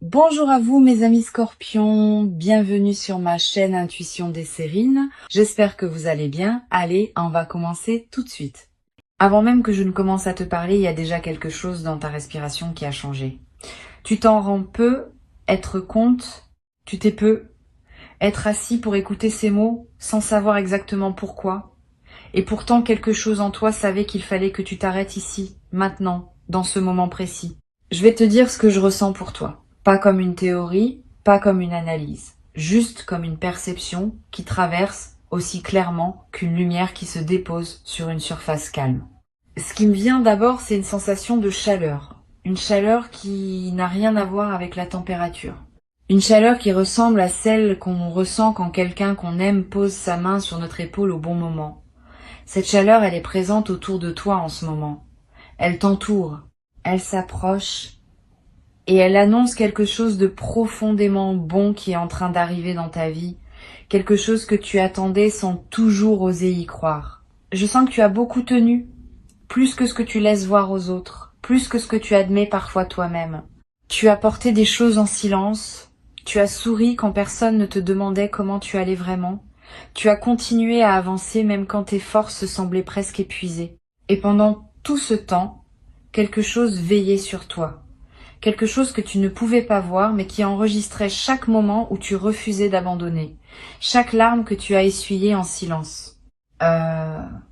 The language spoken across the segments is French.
Bonjour à vous mes amis scorpions, bienvenue sur ma chaîne Intuition des Sérines. J'espère que vous allez bien. Allez, on va commencer tout de suite. Avant même que je ne commence à te parler, il y a déjà quelque chose dans ta respiration qui a changé. Tu t'en rends peu, être compte, tu t'es peu, être assis pour écouter ces mots sans savoir exactement pourquoi. Et pourtant quelque chose en toi savait qu'il fallait que tu t'arrêtes ici, maintenant, dans ce moment précis. Je vais te dire ce que je ressens pour toi. Pas comme une théorie, pas comme une analyse. Juste comme une perception qui traverse aussi clairement qu'une lumière qui se dépose sur une surface calme. Ce qui me vient d'abord, c'est une sensation de chaleur. Une chaleur qui n'a rien à voir avec la température. Une chaleur qui ressemble à celle qu'on ressent quand quelqu'un qu'on aime pose sa main sur notre épaule au bon moment. Cette chaleur, elle est présente autour de toi en ce moment. Elle t'entoure, elle s'approche et elle annonce quelque chose de profondément bon qui est en train d'arriver dans ta vie, quelque chose que tu attendais sans toujours oser y croire. Je sens que tu as beaucoup tenu, plus que ce que tu laisses voir aux autres, plus que ce que tu admets parfois toi-même. Tu as porté des choses en silence, tu as souri quand personne ne te demandait comment tu allais vraiment, tu as continué à avancer même quand tes forces semblaient presque épuisées. Et pendant tout ce temps, quelque chose veillait sur toi. Quelque chose que tu ne pouvais pas voir mais qui enregistrait chaque moment où tu refusais d'abandonner, chaque larme que tu as essuyée en silence,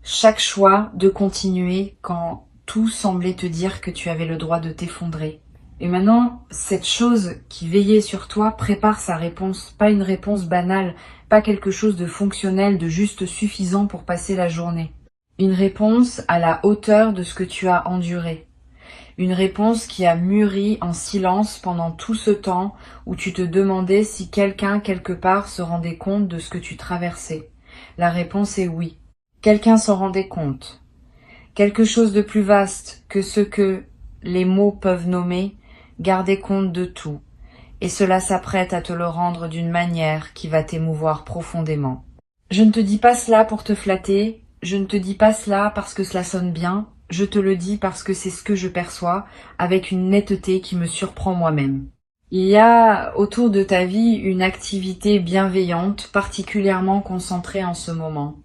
chaque choix de continuer quand tout semblait te dire que tu avais le droit de t'effondrer. Et maintenant, cette chose qui veillait sur toi prépare sa réponse, pas une réponse banale, pas quelque chose de fonctionnel, de juste suffisant pour passer la journée. Une réponse à la hauteur de ce que tu as enduré. Une réponse qui a mûri en silence pendant tout ce temps où tu te demandais si quelqu'un quelque part se rendait compte de ce que tu traversais. La réponse est oui. Quelqu'un s'en rendait compte. Quelque chose de plus vaste que ce que les mots peuvent nommer, gardait compte de tout. Et cela s'apprête à te le rendre d'une manière qui va t'émouvoir profondément. Je ne te dis pas cela pour te flatter, je ne te dis pas cela parce que cela sonne bien, je te le dis parce que c'est ce que je perçois, avec une netteté qui me surprend moi-même. Il y a autour de ta vie une activité bienveillante, particulièrement concentrée en ce moment.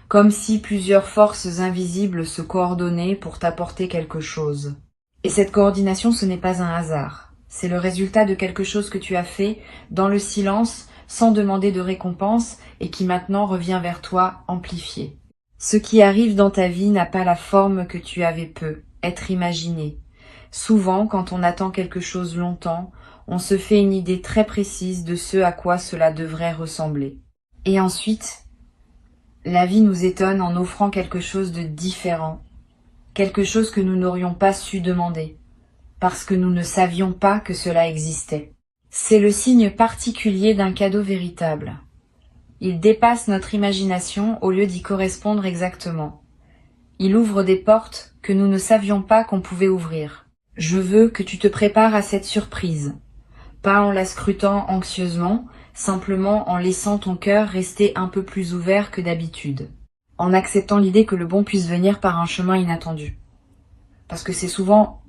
Comme si plusieurs forces invisibles se coordonnaient pour t'apporter quelque chose. Et cette coordination, ce n'est pas un hasard. C'est le résultat de quelque chose que tu as fait dans le silence, sans demander de récompense, et qui maintenant revient vers toi amplifié. Ce qui arrive dans ta vie n'a pas la forme que tu avais peu, être imaginé. Souvent, quand on attend quelque chose longtemps, on se fait une idée très précise de ce à quoi cela devrait ressembler. Et ensuite, la vie nous étonne en offrant quelque chose de différent, quelque chose que nous n'aurions pas su demander, parce que nous ne savions pas que cela existait. C'est le signe particulier d'un cadeau véritable. Il dépasse notre imagination au lieu d'y correspondre exactement. Il ouvre des portes que nous ne savions pas qu'on pouvait ouvrir. Je veux que tu te prépares à cette surprise, pas en la scrutant anxieusement, simplement en laissant ton cœur rester un peu plus ouvert que d'habitude, en acceptant l'idée que le bon puisse venir par un chemin inattendu. Parce que c'est souvent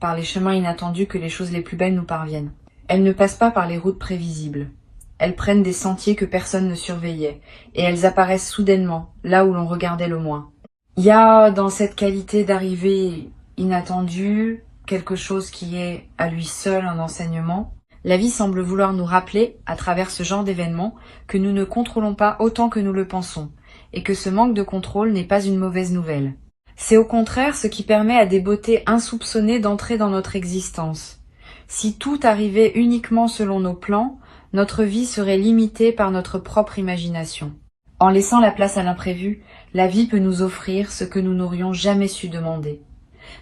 par les chemins inattendus que les choses les plus belles nous parviennent. Elles ne passent pas par les routes prévisibles. Elles prennent des sentiers que personne ne surveillait, et elles apparaissent soudainement, là où l'on regardait le moins. Il y a dans cette qualité d'arrivée inattendue quelque chose qui est à lui seul un enseignement. La vie semble vouloir nous rappeler, à travers ce genre d'événements, que nous ne contrôlons pas autant que nous le pensons, et que ce manque de contrôle n'est pas une mauvaise nouvelle. C'est au contraire ce qui permet à des beautés insoupçonnées d'entrer dans notre existence. Si tout arrivait uniquement selon nos plans, notre vie serait limitée par notre propre imagination. En laissant la place à l'imprévu, la vie peut nous offrir ce que nous n'aurions jamais su demander.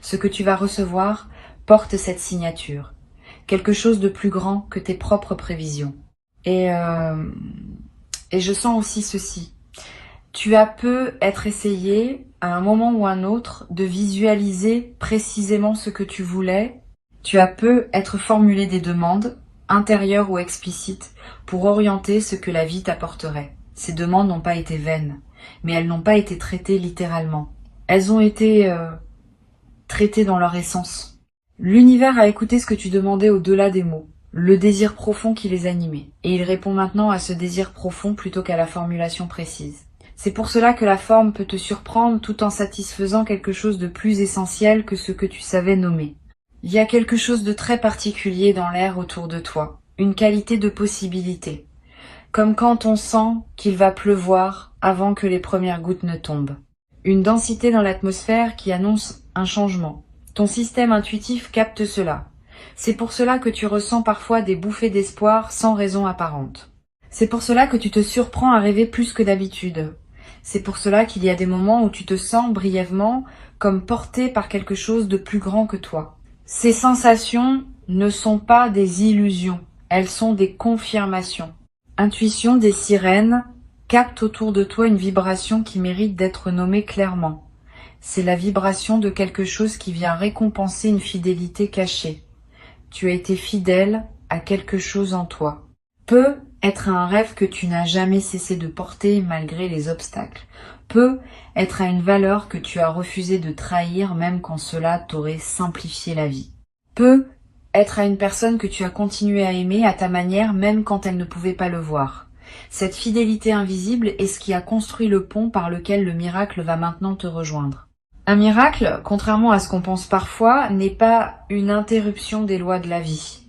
Ce que tu vas recevoir porte cette signature. Quelque chose de plus grand que tes propres prévisions. Et je sens aussi ceci. Tu as peu être essayé, à un moment ou un autre, de visualiser précisément ce que tu voulais. Tu as peu être formulé des demandes, intérieures ou explicites, pour orienter ce que la vie t'apporterait. Ces demandes n'ont pas été vaines, mais elles n'ont pas été traitées littéralement. Elles ont été traitées dans leur essence. L'univers a écouté ce que tu demandais au-delà des mots. le désir profond qui les animait. Et il répond maintenant à ce désir profond plutôt qu'à la formulation précise. C'est pour cela que la forme peut te surprendre tout en satisfaisant quelque chose de plus essentiel que ce que tu savais nommer. Il y a quelque chose de très particulier dans l'air autour de toi, une qualité de possibilité, comme quand on sent qu'il va pleuvoir avant que les premières gouttes ne tombent. Une densité dans l'atmosphère qui annonce un changement. Ton système intuitif capte cela. C'est pour cela que tu ressens parfois des bouffées d'espoir sans raison apparente. C'est pour cela que tu te surprends à rêver plus que d'habitude. C'est pour cela qu'il y a des moments où tu te sens brièvement comme porté par quelque chose de plus grand que toi. Ces sensations ne sont pas des illusions, elles sont des confirmations. Intuition des sirènes capte autour de toi une vibration qui mérite d'être nommée clairement. C'est la vibration de quelque chose qui vient récompenser une fidélité cachée. Tu as été fidèle à quelque chose en toi. Peut être un rêve que tu n'as jamais cessé de porter malgré les obstacles. Peut être à une valeur que tu as refusé de trahir même quand cela t'aurait simplifié la vie. Peut être à une personne que tu as continué à aimer à ta manière même quand elle ne pouvait pas le voir. Cette fidélité invisible est ce qui a construit le pont par lequel le miracle va maintenant te rejoindre. Un miracle, contrairement à ce qu'on pense parfois, n'est pas une interruption des lois de la vie.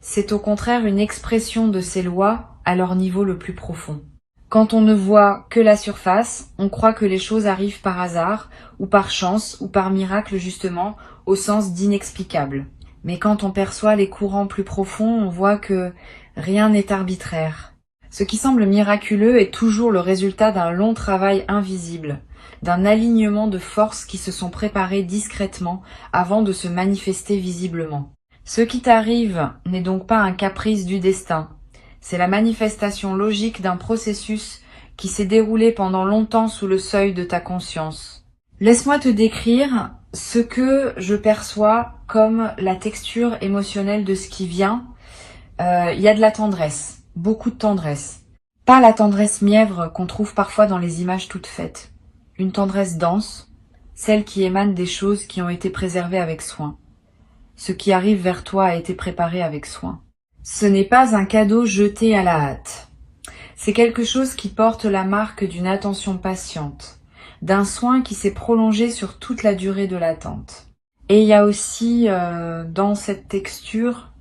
C'est au contraire une expression de ces lois à leur niveau le plus profond. Quand on ne voit que la surface, on croit que les choses arrivent par hasard, ou par chance, ou par miracle justement, au sens d'inexplicable. Mais quand on perçoit les courants plus profonds, on voit que rien n'est arbitraire. Ce qui semble miraculeux est toujours le résultat d'un long travail invisible, d'un alignement de forces qui se sont préparées discrètement avant de se manifester visiblement. Ce qui t'arrive n'est donc pas un caprice du destin, c'est la manifestation logique d'un processus qui s'est déroulé pendant longtemps sous le seuil de ta conscience. Laisse-moi te décrire ce que je perçois comme la texture émotionnelle de ce qui vient. Il y a de la tendresse, beaucoup de tendresse. Pas la tendresse mièvre qu'on trouve parfois dans les images toutes faites. Une tendresse dense, celle qui émane des choses qui ont été préservées avec soin. Ce qui arrive vers toi a été préparé avec soin. Ce n'est pas un cadeau jeté à la hâte. C'est quelque chose qui porte la marque d'une attention patiente, d'un soin qui s'est prolongé sur toute la durée de l'attente. Et il y a aussi dans cette texture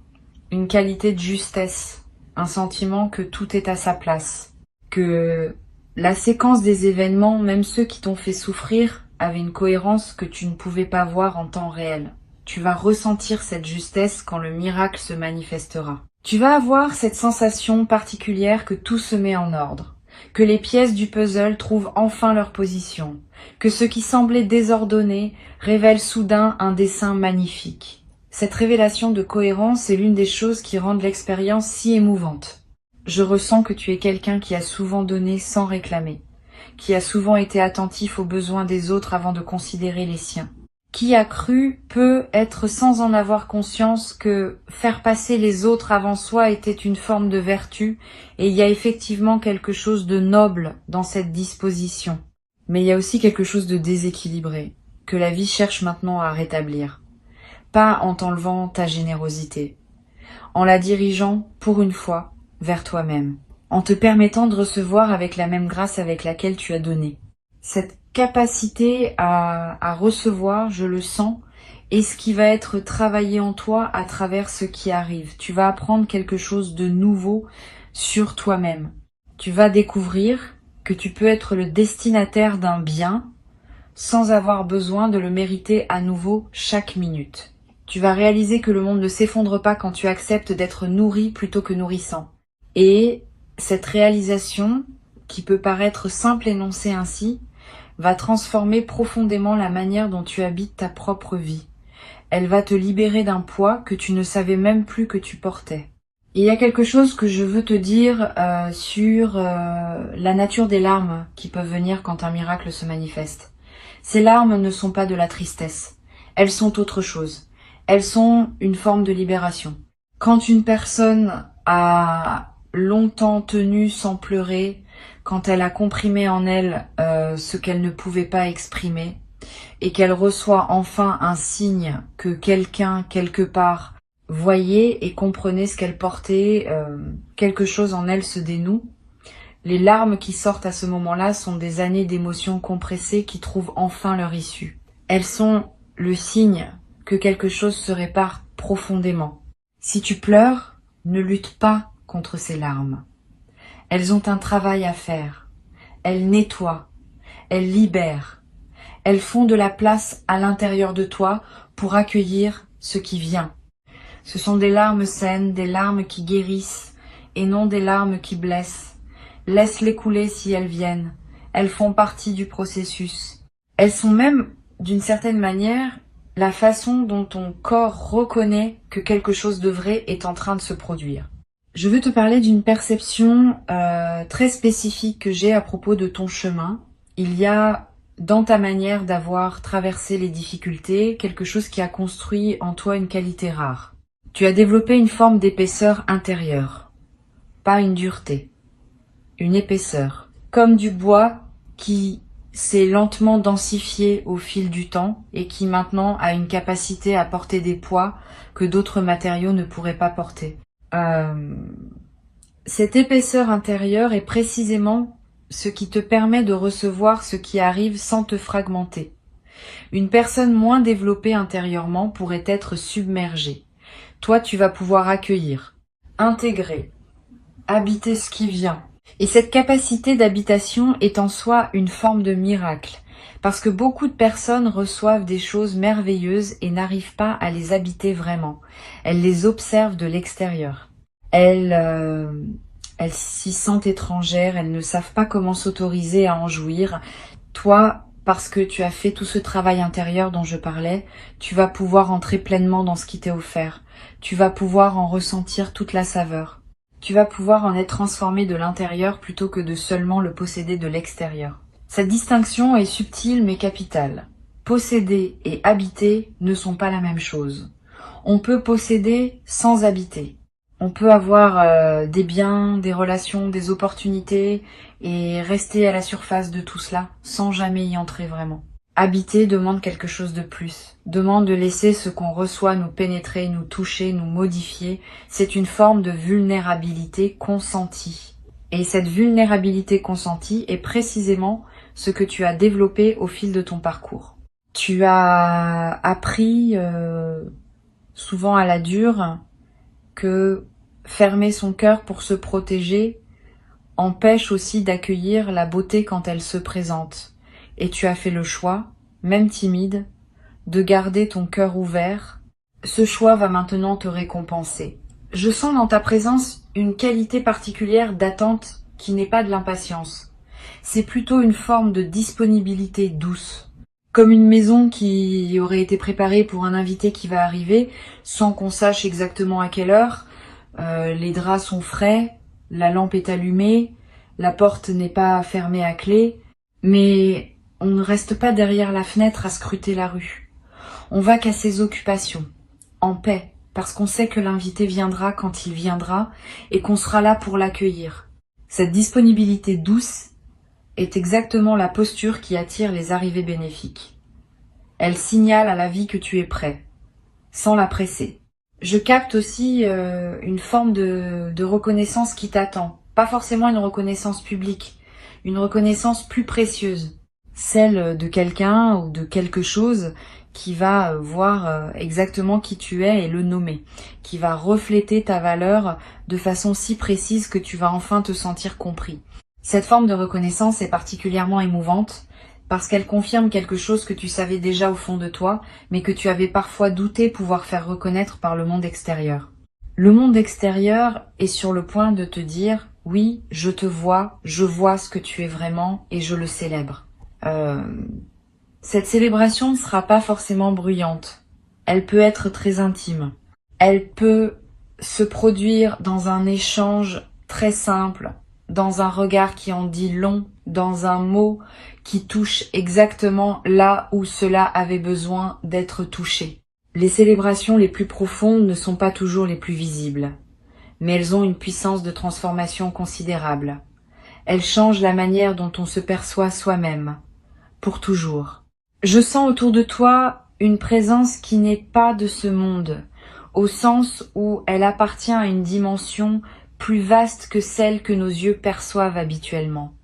une qualité de justesse, un sentiment que tout est à sa place, que la séquence des événements, même ceux qui t'ont fait souffrir, avait une cohérence que tu ne pouvais pas voir en temps réel. Tu vas ressentir cette justesse quand le miracle se manifestera. Tu vas avoir cette sensation particulière que tout se met en ordre, que les pièces du puzzle trouvent enfin leur position, que ce qui semblait désordonné révèle soudain un dessin magnifique. Cette révélation de cohérence est l'une des choses qui rendent l'expérience si émouvante. Je ressens que tu es quelqu'un qui a souvent donné sans réclamer, qui a souvent été attentif aux besoins des autres avant de considérer les siens. Qui a cru peut être sans en avoir conscience que faire passer les autres avant soi était une forme de vertu, et il y a effectivement quelque chose de noble dans cette disposition. Mais il y a aussi quelque chose de déséquilibré, que la vie cherche maintenant à rétablir. Pas en t'enlevant ta générosité, en la dirigeant, pour une fois, vers toi-même, en te permettant de recevoir avec la même grâce avec laquelle tu as donné. Cette capacité à recevoir, je le sens, est ce qui va être travaillé en toi à travers ce qui arrive. Tu vas apprendre quelque chose de nouveau sur toi-même. Tu vas découvrir que tu peux être le destinataire d'un bien sans avoir besoin de le mériter à nouveau chaque minute. Tu vas réaliser que le monde ne s'effondre pas quand tu acceptes d'être nourri plutôt que nourrissant. Et cette réalisation, qui peut paraître simple énoncée ainsi, va transformer profondément la manière dont tu habites ta propre vie. Elle va te libérer d'un poids que tu ne savais même plus que tu portais. Il y a quelque chose que je veux te dire sur la nature des larmes qui peuvent venir quand un miracle se manifeste. Ces larmes ne sont pas de la tristesse. Elles sont autre chose. Elles sont une forme de libération. Quand une personne a longtemps tenu sans pleurer, quand elle a comprimé en elle ce qu'elle ne pouvait pas exprimer, et qu'elle reçoit enfin un signe que quelqu'un, quelque part, voyez et comprenez ce qu'elle portait, quelque chose en elle se dénoue. Les larmes qui sortent à ce moment-là sont des années d'émotions compressées qui trouvent enfin leur issue. Elles sont le signe que quelque chose se répare profondément. Si tu pleures, ne lutte pas contre ces larmes. Elles ont un travail à faire. Elles nettoient, elles libèrent. Elles font de la place à l'intérieur de toi pour accueillir ce qui vient. Ce sont des larmes saines, des larmes qui guérissent et non des larmes qui blessent. Laisse-les couler si elles viennent. Elles font partie du processus. Elles sont même, d'une certaine manière, la façon dont ton corps reconnaît que quelque chose de vrai est en train de se produire. Je veux te parler d'une perception très spécifique que j'ai à propos de ton chemin. Il y a dans ta manière d'avoir traversé les difficultés quelque chose qui a construit en toi une qualité rare. Tu as développé une forme d'épaisseur intérieure, pas une dureté, une épaisseur, comme du bois qui s'est lentement densifié au fil du temps et qui maintenant a une capacité à porter des poids que d'autres matériaux ne pourraient pas porter. Cette épaisseur intérieure est précisément ce qui te permet de recevoir ce qui arrive sans te fragmenter. Une personne moins développée intérieurement pourrait être submergée. Toi, tu vas pouvoir accueillir, intégrer, habiter ce qui vient. Et cette capacité d'habitation est en soi une forme de miracle, parce que beaucoup de personnes reçoivent des choses merveilleuses et n'arrivent pas à les habiter vraiment. Elles les observent de l'extérieur. Elles s'y sentent étrangères, elles ne savent pas comment s'autoriser à en jouir. Toi, parce que tu as fait tout ce travail intérieur dont je parlais, tu vas pouvoir entrer pleinement dans ce qui t'est offert. Tu vas pouvoir en ressentir toute la saveur. Tu vas pouvoir en être transformé de l'intérieur plutôt que de seulement le posséder de l'extérieur. Cette distinction est subtile mais capitale. Posséder et habiter ne sont pas la même chose. On peut posséder sans habiter. On peut avoir des biens, des relations, des opportunités et rester à la surface de tout cela sans jamais y entrer vraiment. Habiter demande quelque chose de plus, demande de laisser ce qu'on reçoit nous pénétrer, nous toucher, nous modifier. C'est une forme de vulnérabilité consentie. Et cette vulnérabilité consentie est précisément ce que tu as développé au fil de ton parcours. Tu as appris souvent à la dure que fermer son cœur pour se protéger empêche aussi d'accueillir la beauté quand elle se présente. Et tu as fait le choix, même timide, de garder ton cœur ouvert. Ce choix va maintenant te récompenser. Je sens dans ta présence une qualité particulière d'attente qui n'est pas de l'impatience. C'est plutôt une forme de disponibilité douce. Comme une maison qui aurait été préparée pour un invité qui va arriver, sans qu'on sache exactement à quelle heure. Les draps sont frais, la lampe est allumée, la porte n'est pas fermée à clé, mais on ne reste pas derrière la fenêtre à scruter la rue. On va qu'à ses occupations, en paix, parce qu'on sait que l'invité viendra quand il viendra et qu'on sera là pour l'accueillir. Cette disponibilité douce est exactement la posture qui attire les arrivées bénéfiques. Elle signale à la vie que tu es prêt, sans la presser. Je capte aussi une forme de reconnaissance qui t'attend. Pas forcément une reconnaissance publique, une reconnaissance plus précieuse. Celle de quelqu'un ou de quelque chose qui va voir exactement qui tu es et le nommer. Qui va refléter ta valeur de façon si précise que tu vas enfin te sentir compris. Cette forme de reconnaissance est particulièrement émouvante parce qu'elle confirme quelque chose que tu savais déjà au fond de toi, mais que tu avais parfois douté pouvoir faire reconnaître par le monde extérieur. Le monde extérieur est sur le point de te dire « Oui, je te vois, je vois ce que tu es vraiment et je le célèbre ». Cette célébration ne sera pas forcément bruyante. Elle peut être très intime. Elle peut se produire dans un échange très simple, dans un regard qui en dit long, dans un mot qui touche exactement là où cela avait besoin d'être touché. Les célébrations les plus profondes ne sont pas toujours les plus visibles, mais elles ont une puissance de transformation considérable. Elles changent la manière dont on se perçoit soi-même, pour toujours. Je sens autour de toi une présence qui n'est pas de ce monde, au sens où elle appartient à une dimension plus vaste que celle que nos yeux perçoivent habituellement.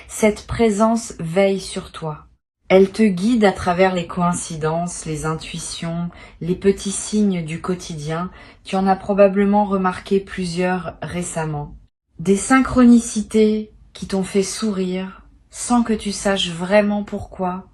Cette présence veille sur toi. Elle te guide à travers les coïncidences, les intuitions, les petits signes du quotidien. Tu en as probablement remarqué plusieurs récemment. Des synchronicités qui t'ont fait sourire sans que tu saches vraiment pourquoi.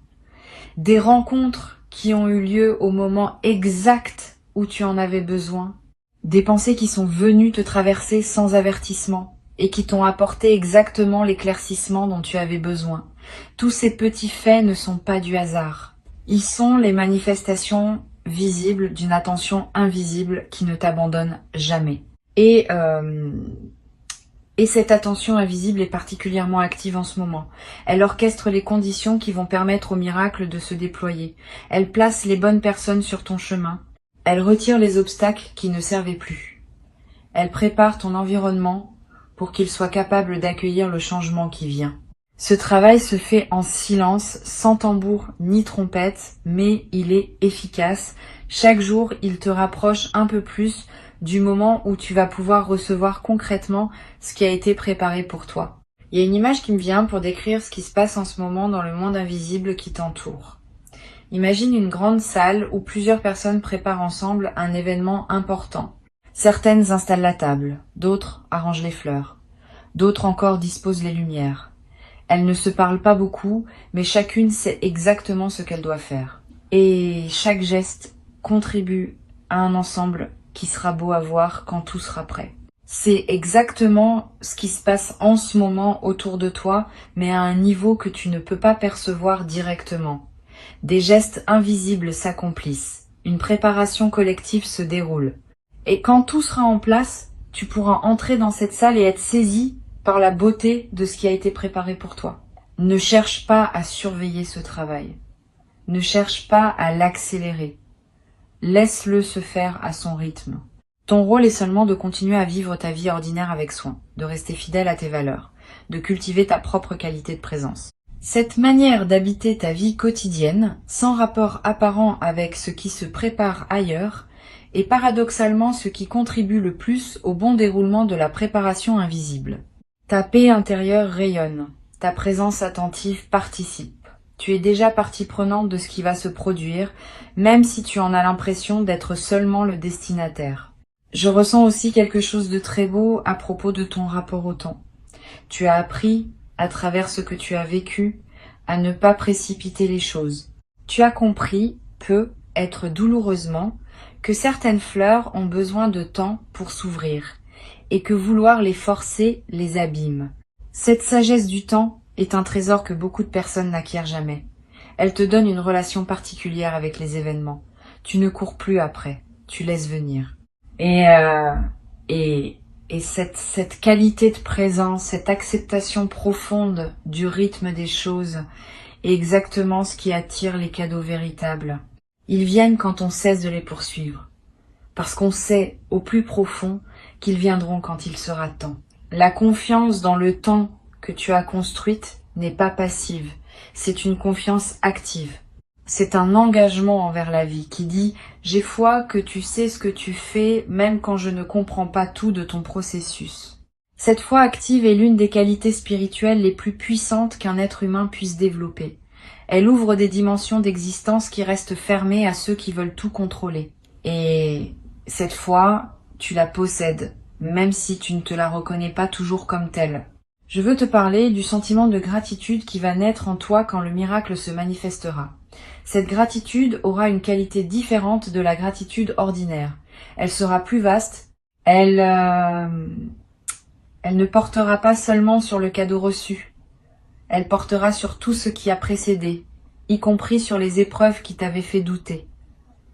Des rencontres qui ont eu lieu au moment exact où tu en avais besoin. Des pensées qui sont venues te traverser sans avertissement et qui t'ont apporté exactement l'éclaircissement dont tu avais besoin. Tous ces petits faits ne sont pas du hasard. Ils sont les manifestations visibles d'une attention invisible qui ne t'abandonne jamais. Et cette attention invisible est particulièrement active en ce moment. Elle orchestre les conditions qui vont permettre au miracle de se déployer. Elle place les bonnes personnes sur ton chemin. Elle retire les obstacles qui ne servaient plus. Elle prépare ton environnement pour qu'il soit capable d'accueillir le changement qui vient. Ce travail se fait en silence, sans tambour ni trompette, mais il est efficace. Chaque jour, il te rapproche un peu plus du moment où tu vas pouvoir recevoir concrètement ce qui a été préparé pour toi. Il y a une image qui me vient pour décrire ce qui se passe en ce moment dans le monde invisible qui t'entoure. Imagine une grande salle où plusieurs personnes préparent ensemble un événement important. Certaines installent la table, d'autres arrangent les fleurs, d'autres encore disposent les lumières. Elles ne se parlent pas beaucoup, mais chacune sait exactement ce qu'elle doit faire. Et chaque geste contribue à un ensemble qui sera beau à voir quand tout sera prêt. C'est exactement ce qui se passe en ce moment autour de toi, mais à un niveau que tu ne peux pas percevoir directement. Des gestes invisibles s'accomplissent. Une préparation collective se déroule. Et quand tout sera en place, tu pourras entrer dans cette salle et être saisi par la beauté de ce qui a été préparé pour toi. Ne cherche pas à surveiller ce travail. Ne cherche pas à l'accélérer. Laisse-le se faire à son rythme. Ton rôle est seulement de continuer à vivre ta vie ordinaire avec soin, de rester fidèle à tes valeurs, de cultiver ta propre qualité de présence. Cette manière d'habiter ta vie quotidienne, sans rapport apparent avec ce qui se prépare ailleurs, est paradoxalement ce qui contribue le plus au bon déroulement de la préparation invisible. Ta paix intérieure rayonne, ta présence attentive participe. Tu es déjà partie prenante de ce qui va se produire, même si tu en as l'impression d'être seulement le destinataire. Je ressens aussi quelque chose de très beau à propos de ton rapport au temps. Tu as appris, à travers ce que tu as vécu, à ne pas précipiter les choses. Tu as compris, peut être douloureusement, que certaines fleurs ont besoin de temps pour s'ouvrir, et que vouloir les forcer les abîme. Cette sagesse du temps est un trésor que beaucoup de personnes n'acquièrent jamais. Elle te donne une relation particulière avec les événements. Tu ne cours plus après, tu laisses venir. Et cette qualité de présence, cette acceptation profonde du rythme des choses est exactement ce qui attire les cadeaux véritables. Ils viennent quand on cesse de les poursuivre, parce qu'on sait au plus profond qu'ils viendront quand il sera temps. La confiance dans le temps que tu as construite n'est pas passive, c'est une confiance active. C'est un engagement envers la vie qui dit « J'ai foi que tu sais ce que tu fais même quand je ne comprends pas tout de ton processus ». Cette foi active est l'une des qualités spirituelles les plus puissantes qu'un être humain puisse développer. Elle ouvre des dimensions d'existence qui restent fermées à ceux qui veulent tout contrôler. Et cette foi, tu la possèdes, même si tu ne te la reconnais pas toujours comme telle. Je veux te parler du sentiment de gratitude qui va naître en toi quand le miracle se manifestera. Cette gratitude aura une qualité différente de la gratitude ordinaire. Elle sera plus vaste, elle ne portera pas seulement sur le cadeau reçu, elle portera sur tout ce qui a précédé, y compris sur les épreuves qui t'avaient fait douter.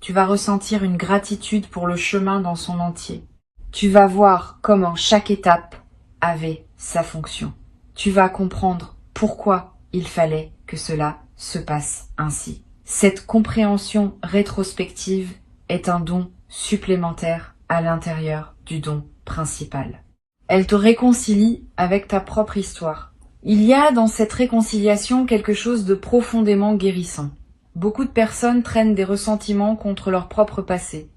Tu vas ressentir une gratitude pour le chemin dans son entier. Tu vas voir comment chaque étape avait sa fonction. Tu vas comprendre pourquoi il fallait que cela se passe ainsi. Cette compréhension rétrospective est un don supplémentaire à l'intérieur du don principal. Elle te réconcilie avec ta propre histoire. Il y a dans cette réconciliation quelque chose de profondément guérissant. Beaucoup de personnes traînent des ressentiments contre leur propre passé.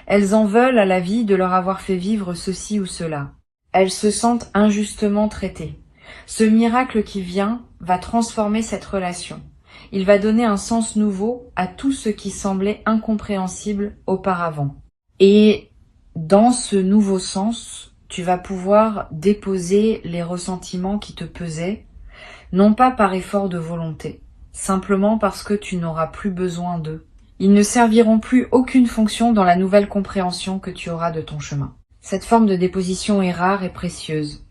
Elles en veulent à la vie de leur avoir fait vivre ceci ou cela. Elles se sentent injustement traitées. Ce miracle qui vient va transformer cette relation. Il va donner un sens nouveau à tout ce qui semblait incompréhensible auparavant. Et dans ce nouveau sens, tu vas pouvoir déposer les ressentiments qui te pesaient, non pas par effort de volonté, simplement parce que tu n'auras plus besoin d'eux. Ils ne serviront plus aucune fonction dans la nouvelle compréhension que tu auras de ton chemin. Cette forme de déposition est rare et précieuse.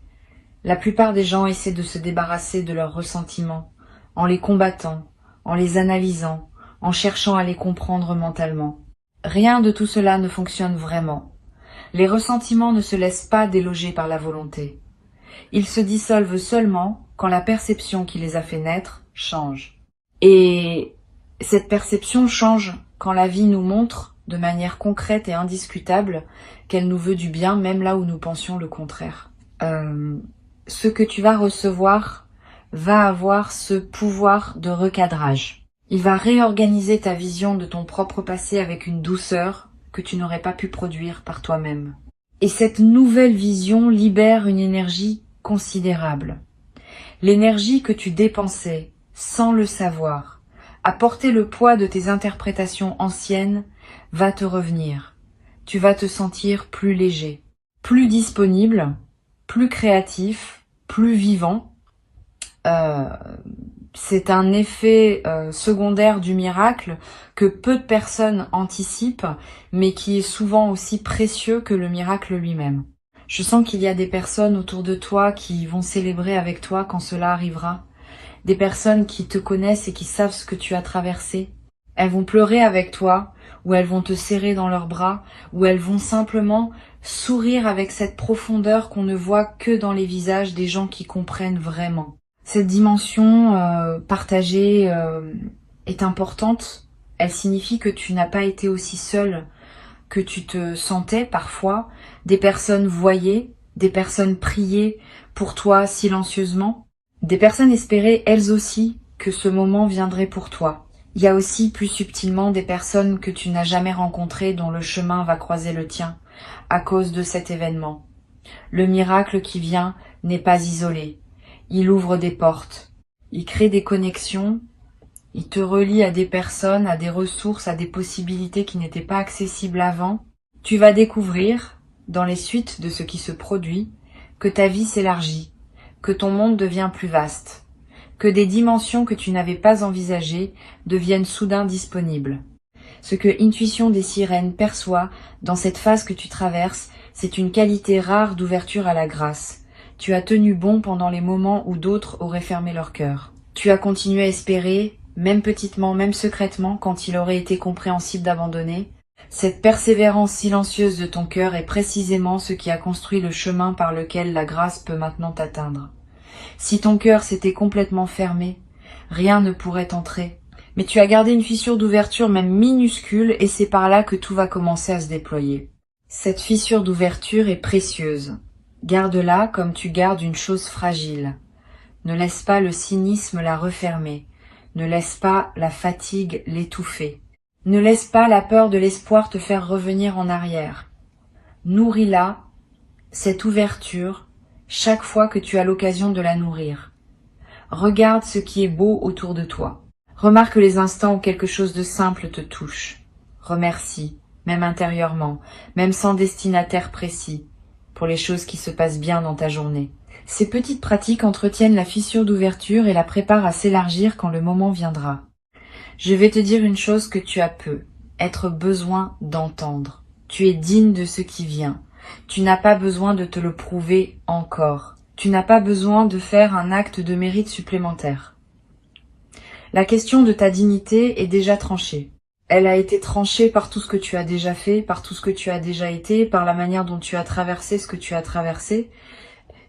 La plupart des gens essaient de se débarrasser de leurs ressentiments, en les combattant, en les analysant, en cherchant à les comprendre mentalement. Rien de tout cela ne fonctionne vraiment. Les ressentiments ne se laissent pas déloger par la volonté. Ils se dissolvent seulement quand la perception qui les a fait naître change. Et cette perception change quand la vie nous montre, de manière concrète et indiscutable, qu'elle nous veut du bien, même là où nous pensions le contraire. Ce que tu vas recevoir va avoir ce pouvoir de recadrage. Il va réorganiser ta vision de ton propre passé avec une douceur que tu n'aurais pas pu produire par toi-même. Et cette nouvelle vision libère une énergie considérable. L'énergie que tu dépensais, sans le savoir, à porter le poids de tes interprétations anciennes, va te revenir. Tu vas te sentir plus léger, plus disponible, plus créatif, plus vivant. C'est un effet secondaire du miracle que peu de personnes anticipent, mais qui est souvent aussi précieux que le miracle lui-même. Je sens qu'il y a des personnes autour de toi qui vont célébrer avec toi quand cela arrivera. Des personnes qui te connaissent et qui savent ce que tu as traversé. Elles vont pleurer avec toi, ou elles vont te serrer dans leurs bras, ou elles vont simplement sourire avec cette profondeur qu'on ne voit que dans les visages des gens qui comprennent vraiment. Cette dimension partagée est importante. Elle signifie que tu n'as pas été aussi seul que tu te sentais parfois. Des personnes voyaient, des personnes priaient pour toi silencieusement. Des personnes espéraient elles aussi que ce moment viendrait pour toi. Il y a aussi plus subtilement des personnes que tu n'as jamais rencontrées dont le chemin va croiser le tien à cause de cet événement. Le miracle qui vient n'est pas isolé. Il ouvre des portes, il crée des connexions, il te relie à des personnes, à des ressources, à des possibilités qui n'étaient pas accessibles avant. Tu vas découvrir, dans les suites de ce qui se produit, que ta vie s'élargit, que ton monde devient plus vaste, que des dimensions que tu n'avais pas envisagées deviennent soudain disponibles. Ce que Intuition des Sirènes perçoit dans cette phase que tu traverses, c'est une qualité rare d'ouverture à la grâce. Tu as tenu bon pendant les moments où d'autres auraient fermé leur cœur. Tu as continué à espérer, même petitement, même secrètement, quand il aurait été compréhensible d'abandonner. Cette persévérance silencieuse de ton cœur est précisément ce qui a construit le chemin par lequel la grâce peut maintenant t'atteindre. Si ton cœur s'était complètement fermé, rien ne pourrait entrer. Mais tu as gardé une fissure d'ouverture même minuscule et c'est par là que tout va commencer à se déployer. Cette fissure d'ouverture est précieuse. Garde-la comme tu gardes une chose fragile. Ne laisse pas le cynisme la refermer. Ne laisse pas la fatigue l'étouffer. Ne laisse pas la peur de l'espoir te faire revenir en arrière. Nourris-la, cette ouverture, chaque fois que tu as l'occasion de la nourrir. Regarde ce qui est beau autour de toi. Remarque les instants où quelque chose de simple te touche. Remercie, même intérieurement, même sans destinataire précis, pour les choses qui se passent bien dans ta journée. Ces petites pratiques entretiennent la fissure d'ouverture et la préparent à s'élargir quand le moment viendra. Je vais te dire une chose que tu as peu, être besoin d'entendre. Tu es digne de ce qui vient. Tu n'as pas besoin de te le prouver encore. Tu n'as pas besoin de faire un acte de mérite supplémentaire. La question de ta dignité est déjà tranchée. Elle a été tranchée par tout ce que tu as déjà fait, par tout ce que tu as déjà été, par la manière dont tu as traversé ce que tu as traversé.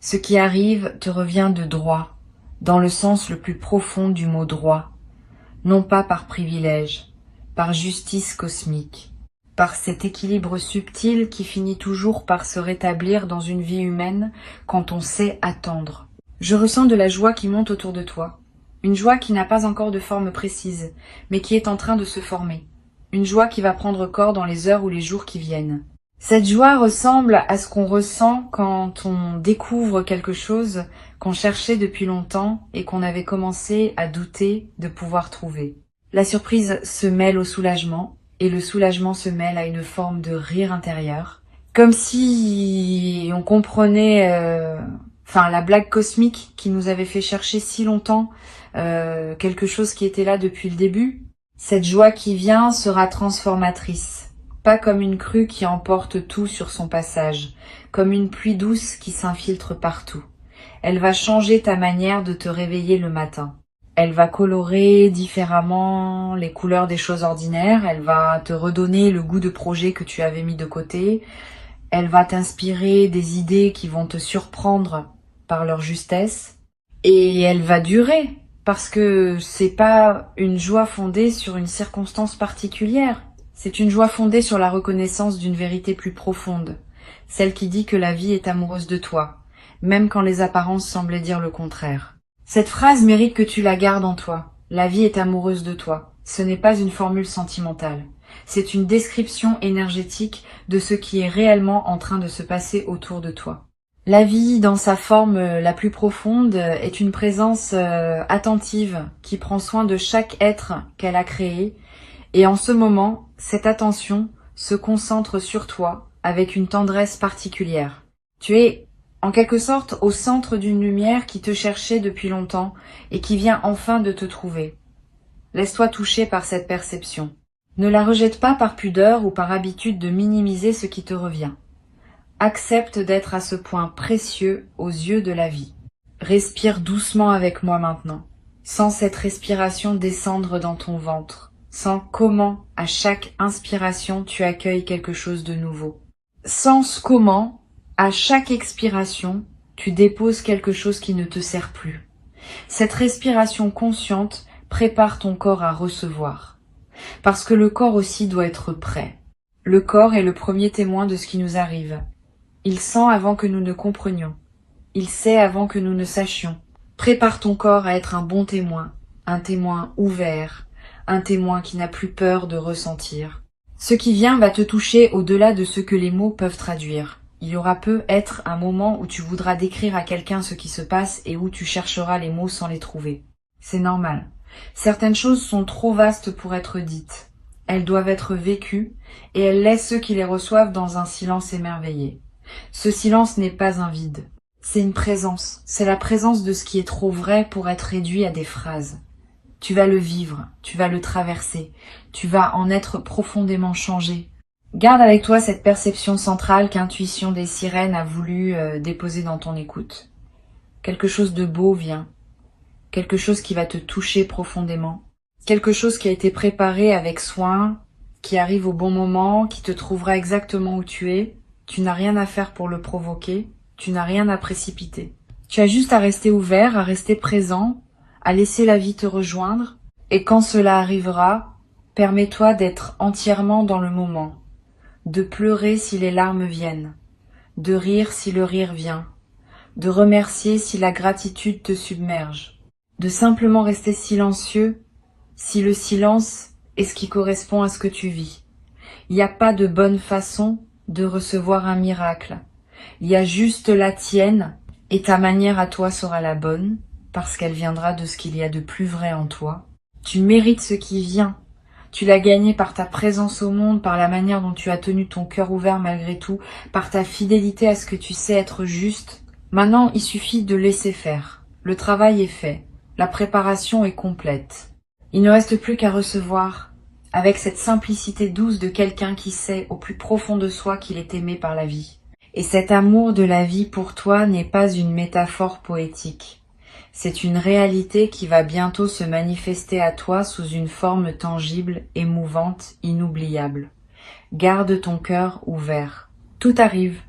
Ce qui arrive te revient de droit, dans le sens le plus profond du mot droit, non pas par privilège, par justice cosmique, par cet équilibre subtil qui finit toujours par se rétablir dans une vie humaine quand on sait attendre. Je ressens de la joie qui monte autour de toi, une joie qui n'a pas encore de forme précise, mais qui est en train de se former. une joie qui va prendre corps dans les heures ou les jours qui viennent. Cette joie ressemble à ce qu'on ressent quand on découvre quelque chose qu'on cherchait depuis longtemps et qu'on avait commencé à douter de pouvoir trouver. La surprise se mêle au soulagement et le soulagement se mêle à une forme de rire intérieur. Comme si on comprenait la blague cosmique qui nous avait fait chercher si longtemps quelque chose qui était là depuis le début. Cette joie qui vient sera transformatrice, pas comme une crue qui emporte tout sur son passage, comme une pluie douce qui s'infiltre partout. Elle va changer ta manière de te réveiller le matin. Elle va colorer différemment les couleurs des choses ordinaires, elle va te redonner le goût de projet que tu avais mis de côté, elle va t'inspirer des idées qui vont te surprendre par leur justesse, et elle va durer, parce que c'est pas une joie fondée sur une circonstance particulière, c'est une joie fondée sur la reconnaissance d'une vérité plus profonde, celle qui dit que la vie est amoureuse de toi, même quand les apparences semblaient dire le contraire. Cette phrase mérite que tu la gardes en toi. La vie est amoureuse de toi. Ce n'est pas une formule sentimentale. C'est une description énergétique de ce qui est réellement en train de se passer autour de toi. La vie, dans sa forme la plus profonde, est une présence attentive qui prend soin de chaque être qu'elle a créé. Et en ce moment, cette attention se concentre sur toi avec une tendresse particulière. Tu es en quelque sorte au centre d'une lumière qui te cherchait depuis longtemps et qui vient enfin de te trouver. Laisse-toi toucher par cette perception. Ne la rejette pas par pudeur ou par habitude de minimiser ce qui te revient. Accepte d'être à ce point précieux aux yeux de la vie. Respire doucement avec moi maintenant. Sens cette respiration descendre dans ton ventre. Sens comment, à chaque inspiration, tu accueilles quelque chose de nouveau. Sens comment, à chaque expiration, tu déposes quelque chose qui ne te sert plus. Cette respiration consciente prépare ton corps à recevoir. Parce que le corps aussi doit être prêt. Le corps est le premier témoin de ce qui nous arrive. Il sent avant que nous ne comprenions. Il sait avant que nous ne sachions. Prépare ton corps à être un bon témoin, un témoin ouvert, un témoin qui n'a plus peur de ressentir. Ce qui vient va te toucher au-delà de ce que les mots peuvent traduire. Il y aura peut-être un moment où tu voudras décrire à quelqu'un ce qui se passe et où tu chercheras les mots sans les trouver. C'est normal. Certaines choses sont trop vastes pour être dites. Elles doivent être vécues et elles laissent ceux qui les reçoivent dans un silence émerveillé. Ce silence n'est pas un vide. C'est une présence. C'est la présence de ce qui est trop vrai pour être réduit à des phrases. Tu vas le vivre, tu vas le traverser, tu vas en être profondément changé. Garde avec toi cette perception centrale qu'Intuition des Sirènes a voulu déposer dans ton écoute. Quelque chose de beau vient, quelque chose qui va te toucher profondément, quelque chose qui a été préparé avec soin, qui arrive au bon moment, qui te trouvera exactement où tu es. Tu n'as rien à faire pour le provoquer, tu n'as rien à précipiter. Tu as juste à rester ouvert, à rester présent, à laisser la vie te rejoindre, et quand cela arrivera, permets-toi d'être entièrement dans le moment. De pleurer si les larmes viennent, de rire si le rire vient, de remercier si la gratitude te submerge, de simplement rester silencieux si le silence est ce qui correspond à ce que tu vis. Il n'y a pas de bonne façon de recevoir un miracle. Il y a juste la tienne et ta manière à toi sera la bonne parce qu'elle viendra de ce qu'il y a de plus vrai en toi. Tu mérites ce qui vient. Tu l'as gagné par ta présence au monde, par la manière dont tu as tenu ton cœur ouvert malgré tout, par ta fidélité à ce que tu sais être juste. Maintenant, il suffit de laisser faire. Le travail est fait. La préparation est complète. Il ne reste plus qu'à recevoir, avec cette simplicité douce de quelqu'un qui sait au plus profond de soi qu'il est aimé par la vie. Et cet amour de la vie pour toi n'est pas une métaphore poétique. C'est une réalité qui va bientôt se manifester à toi sous une forme tangible, émouvante, inoubliable. Garde ton cœur ouvert. Tout arrive.